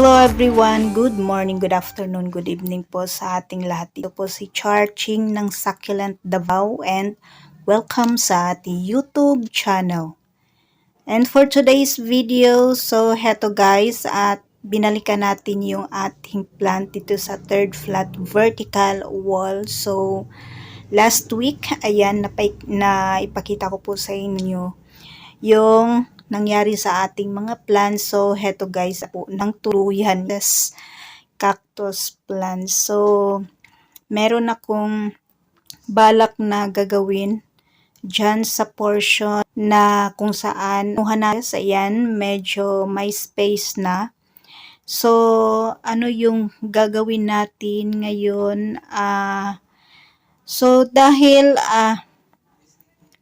Hello everyone, good morning, good afternoon, good evening po sa ating lahat. Ito po si Charching ng Succulent Davao and welcome sa ating YouTube channel. And for today's video, so heto guys, at binalikan natin yung ating plant dito sa third flat vertical wall. So last week, ayan, ipakita ko po sa inyo yung nangyari sa ating mga plants. So, heto guys po, ng tuluyan, this cactus plants. So, meron akong balak na gagawin dyan sa portion na kung saan sa yan, medyo may space na. So, ano yung gagawin natin ngayon? So, dahil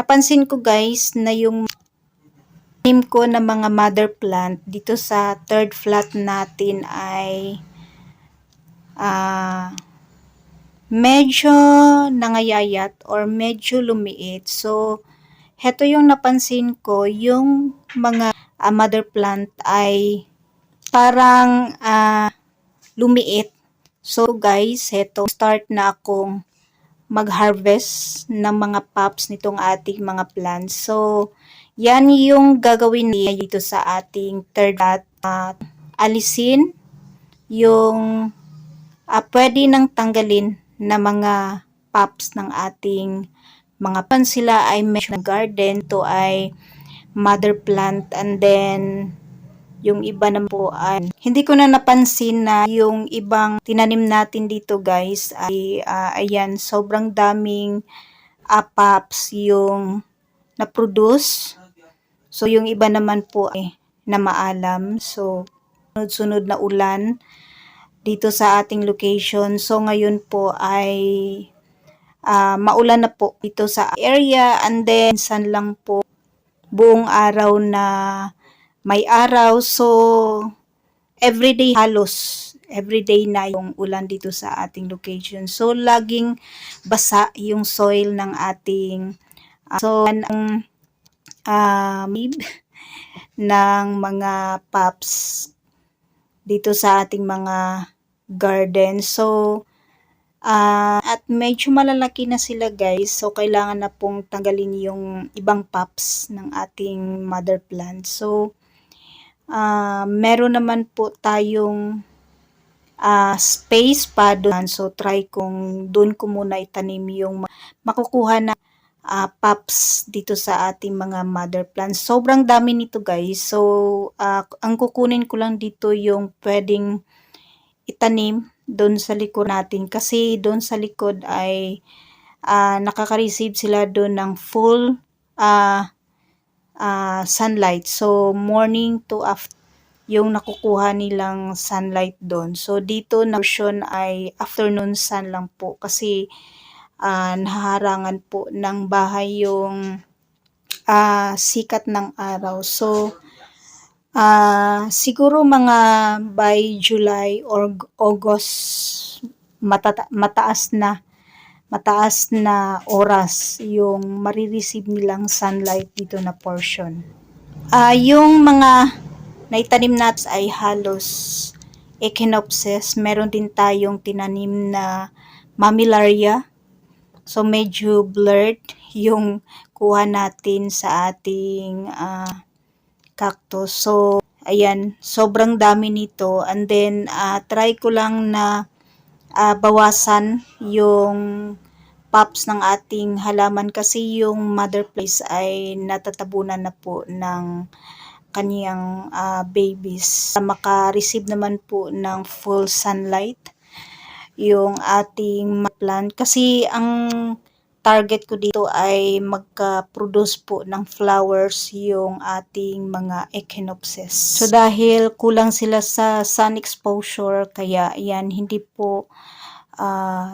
napansin ko guys na yung ko na mga mother plant dito sa third flat natin ay medyo nangayayat or medyo lumiit. So, heto yung napansin ko, yung mga mother plant ay parang lumiit. So guys, heto, start na akong mag-harvest ng mga pops nitong ating mga plants. So, yan yung gagawin niya dito sa ating third at alisin yung pwede nang tanggalin na mga pops ng ating mga pan. Sila ay medyo garden, to ay mother plant, and then yung iba naman po ay hindi ko na napansin na yung ibang tinanim natin dito guys ay ayan, sobrang daming pops yung na-produce. So, yung iba naman po ay na maalam. So, sunod-sunod na ulan dito sa ating location. So, ngayon po ay maulan na po dito sa area, and then minsan lang po buong araw na may araw. So, everyday halos. Everyday na yung ulan dito sa ating location. So, laging basa yung soil ng ating ng mga pops dito sa ating mga garden. So, at medyo malalaki na sila guys. So, kailangan na pong tanggalin yung ibang pops ng ating mother plant. So, meron naman po tayong space pa doon. So, try kong doon ko muna itanim yung makukuha na pops dito sa ating mga mother plants. Sobrang dami nito guys. So, ang kukunin ko lang dito yung pwedeng itanim doon sa likod natin. Kasi doon sa likod ay nakaka-receive sila doon ng full sunlight. So, morning to after yung nakukuha nilang sunlight doon. So, dito na portion ay afternoon sun lang po. Kasi naharangan po ng bahay yung sikat ng araw. So, siguro mga by July or August, mataas na oras yung marireceive nilang sunlight dito na portion. Yung mga naitanim natin ay halos echinopsis. Meron din tayong tinanim na mammillaria. So, medyo blurred yung kuha natin sa ating cactus. So, ayan, sobrang dami nito. And then, try ko lang na bawasan yung pops ng ating halaman kasi yung mother place ay natatabunan na po ng kaniyang babies. Maka-receive naman po ng full sunlight yung ating plant. Kasi ang target ko dito ay magka-produce po ng flowers yung ating mga echinopsis. So, dahil kulang sila sa sun exposure, kaya yan, hindi po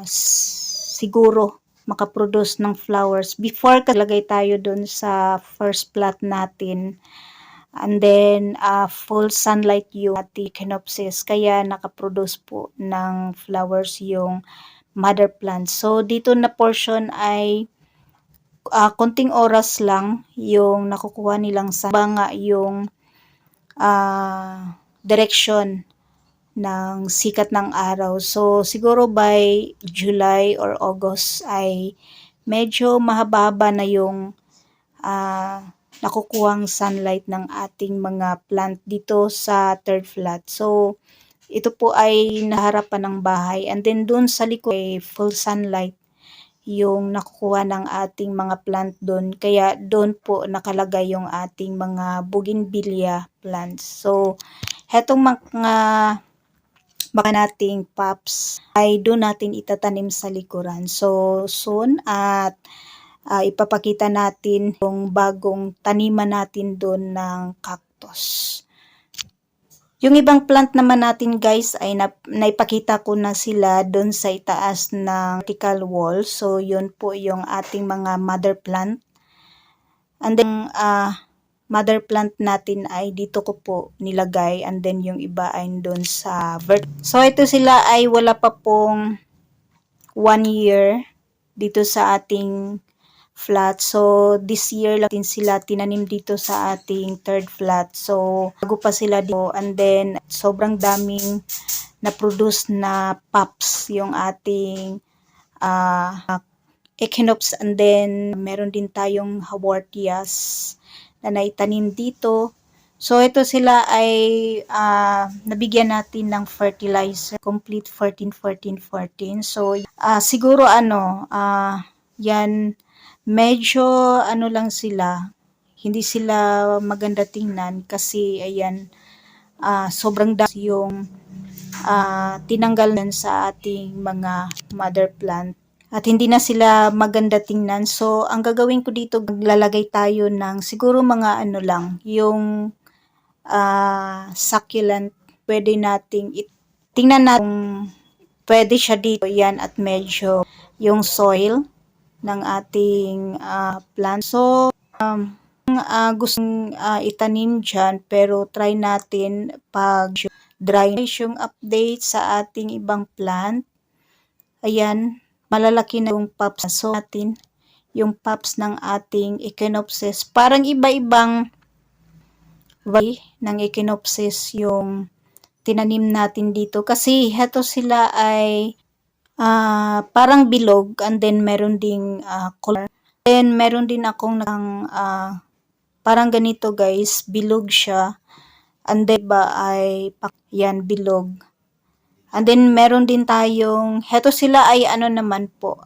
siguro makaproduce ng flowers. Before, kalagay tayo dun sa first plot natin. And then, full sunlight yung ating echinopsis. Kaya nakaproduce po ng flowers yung mother plant. So, dito na portion ay konting oras lang yung nakukuha nilang sa banga yung direction ng sikat ng araw. So, siguro by July or August ay medyo mahaba-haba na yung nakukuhang sunlight ng ating mga plant dito sa third flat. So, ito po ay naharapan ng bahay. And then dun sa likod ay full sunlight yung nakukuha ng ating mga plant doon. Kaya doon po nakalagay yung ating mga bougainvillea plants. So, hetong mga baka nating pops ay doon natin itatanim sa likuran. So, soon at ipapakita natin yung bagong taniman natin doon ng cactus. Yung ibang plant naman natin guys ay naipakita ko na sila doon sa itaas ng vertical wall. So, yun po yung ating mga mother plant. And then, mother plant natin ay dito ko po nilagay. And then, yung iba ay doon sa vertical. So, ito sila ay wala pa pong 1 year dito sa ating flat. So, this year lang din sila tinanim dito sa ating third flat. So, bago pa sila dito. And then, sobrang daming na-produce na pops yung ating echinopsis. And then, meron din tayong haworthias na naitanim dito. So, ito sila ay nabigyan natin ng fertilizer. Complete 14-14-14. So, siguro yan, medyo lang sila, hindi sila maganda tingnan kasi ayan, sobrang dami yung tinanggal sa ating mga mother plant at hindi na sila maganda tingnan. So, ang gagawin ko dito, maglalagay tayo ng siguro mga lang, yung succulent, pwede nating tingnan natin pwede siya dito yan at medyo yung soil ng ating plant. So, gustong itanim dyan, pero try natin pag dry yung update sa ating ibang plant. Ayan, malalaki na yung pops. So, natin yung pops ng ating echinopsis. Parang iba-ibang variety ng echinopsis yung tinanim natin dito. Kasi heto sila ay parang bilog, and then meron ding color. Then meron din akong parang ganito guys, bilog siya. And then iba ay yan bilog. And then meron din tayong, heto sila ay naman po,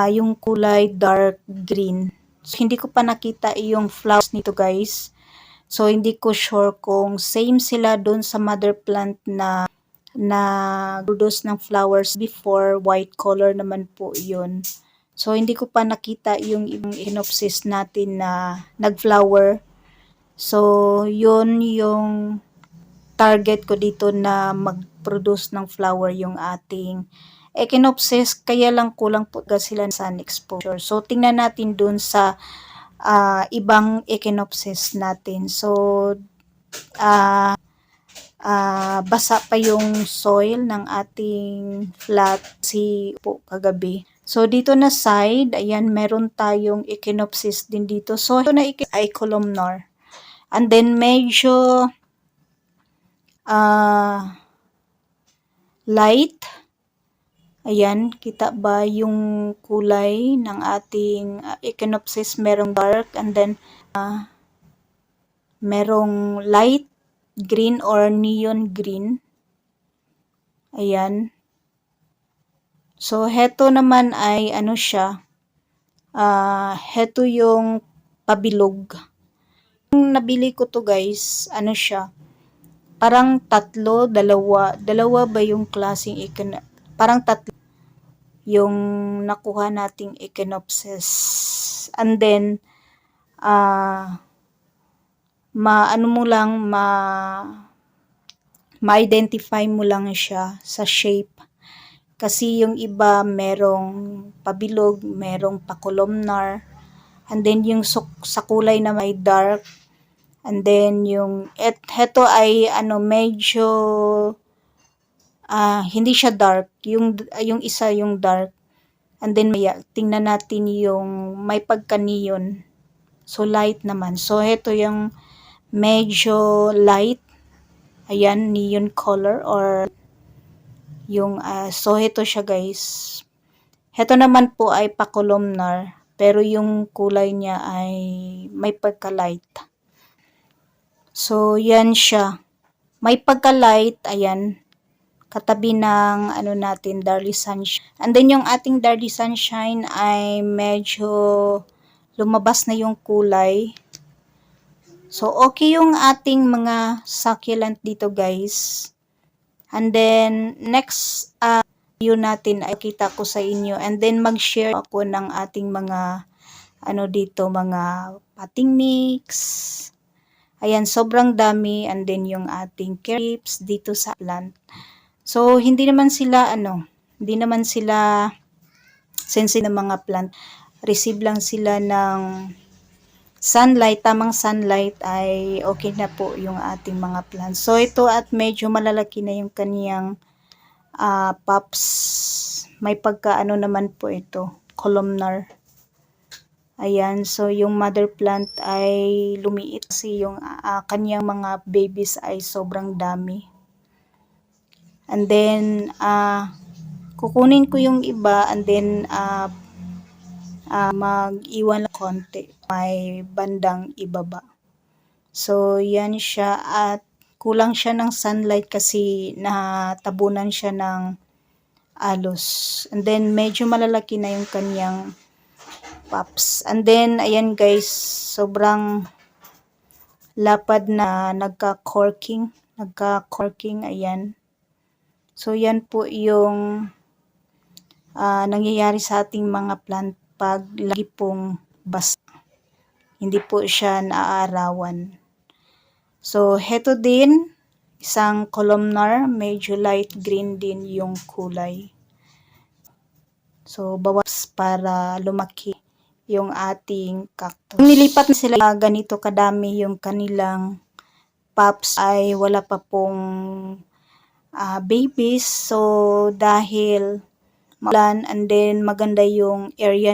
yung kulay dark green. So, hindi ko pa nakita yung flowers nito guys. So, hindi ko sure kung same sila doon sa mother plant na produce ng flowers before. White color naman po yun. So, hindi ko pa nakita yung ibang echinopsis natin na nag-flower. So, yun yung target ko dito na mag-produce ng flower yung ating echinopsis. Kaya lang kulang po sila sa sun exposure. So, tingnan natin dun sa ibang echinopsis natin. So, basa pa yung soil ng ating flat po kagabi. So, dito na side, ayan, meron tayong echinopsis din dito. So, ito na ay columnar. And then, medyo light. Ayan, kita ba yung kulay ng ating echinopsis? Merong dark, and then, merong light green or neon green. Ayan. So, heto naman ay siya. Heto yung pabilog. Yung nabili ko to guys, siya. Parang dalawa ba yung klaseng parang tatlo yung nakuha nating echinopsis. And then, ma-identify mo lang siya sa shape. Kasi yung iba merong pabilog, merong pa-columnar. And then yung sa kulay na may dark. And then yung heto ay medyo hindi siya dark. Yung isa yung dark. And then tingnan natin yung may pagka-neon. So light naman. So heto yung medyo light. Ayan, neon color or yung, so ito siya guys. Ito naman po ay pa-columnar, pero yung kulay niya ay may pagka-light. So, yan siya. May pagka-light, ayan, katabi ng ano natin, Darly Sunshine. And then yung ating Darly Sunshine ay medyo lumabas na yung kulay. So, okay yung ating mga succulent dito guys. And then, next video natin ay kita ko sa inyo. And then, mag-share ako ng ating mga, ano dito, mga potting mix. Ayan, sobrang dami. And then, yung ating care tips dito sa plant. So, hindi naman sila, hindi naman sila sensitive na mga plant. Receive lang sila ng sunlight, tamang sunlight ay okay na po yung ating mga plants. So, ito at medyo malalaki na yung kaniyang pops. May pagka naman po ito, columnar. Ayan, so yung mother plant ay lumiit kasi yung kaniyang mga babies ay sobrang dami. And then, kukunin ko yung iba and then mag-iwan lang konti may bandang ibaba. So, yan siya at kulang siya ng sunlight kasi natabunan siya ng alos. And then, medyo malalaki na yung kanyang pops. And then, ayan guys, sobrang lapad na nagka-corking, ayan. So, yan po yung nangyayari sa ating mga plant pag lagi pong basa. Hindi po siya naaarawan. So, heto din, isang columnar, medyo light green din yung kulay. So, bawas para lumaki yung ating cactus. Kung nilipat na sila ganito kadami yung kanilang pops ay wala pa pong babies. So, dahil maulan and then maganda yung area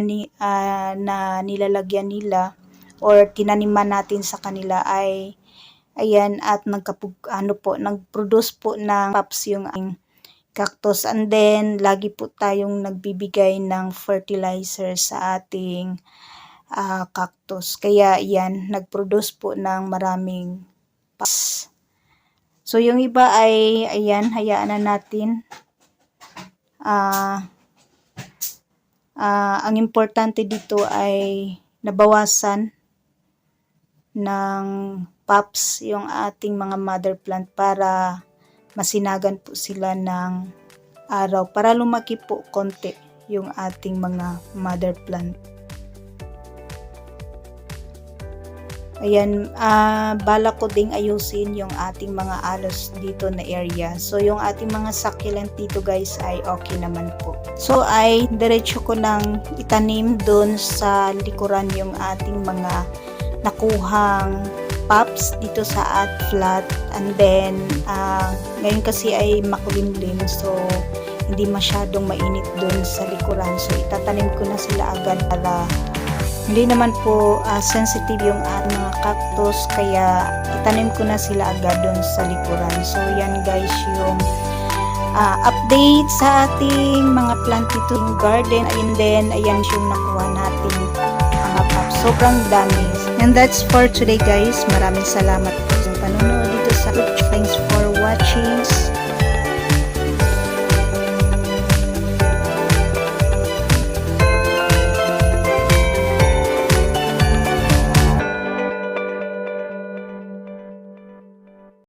na nilalagyan nila or tinaniman natin sa kanila ay ayan at nagproduce po ng pops yung ating cactus. And then lagi po tayong nagbibigay ng fertilizer sa ating cactus. Kaya yan, nagproduce po ng maraming pops. So yung iba ay ayan, hayaan na natin. Ang importante dito ay nabawasan ng pops yung ating mga mother plant para masinagan po sila ng araw para lumaki po konti yung ating mga mother plant. Ayan, bala ko ding ayusin yung ating mga alos dito na area. So, yung ating mga succulent dito guys ay okay naman po. So, ay diretso ko nang itanim doon sa likuran yung ating mga nakuhang pops dito sa flat. And then, ngayon kasi ay makulimlim. So, hindi masyadong mainit doon sa likuran. So, itatanim ko na sila agad para hindi naman po sensitive yung mga cactus, kaya itanim ko na sila agad doon sa likuran. So, yan guys yung update sa ating mga plant dito yung garden. And then, ayan yung nakuha natin mga pops. Sobrang dami. And that's for today guys. Maraming salamat po sa panonood.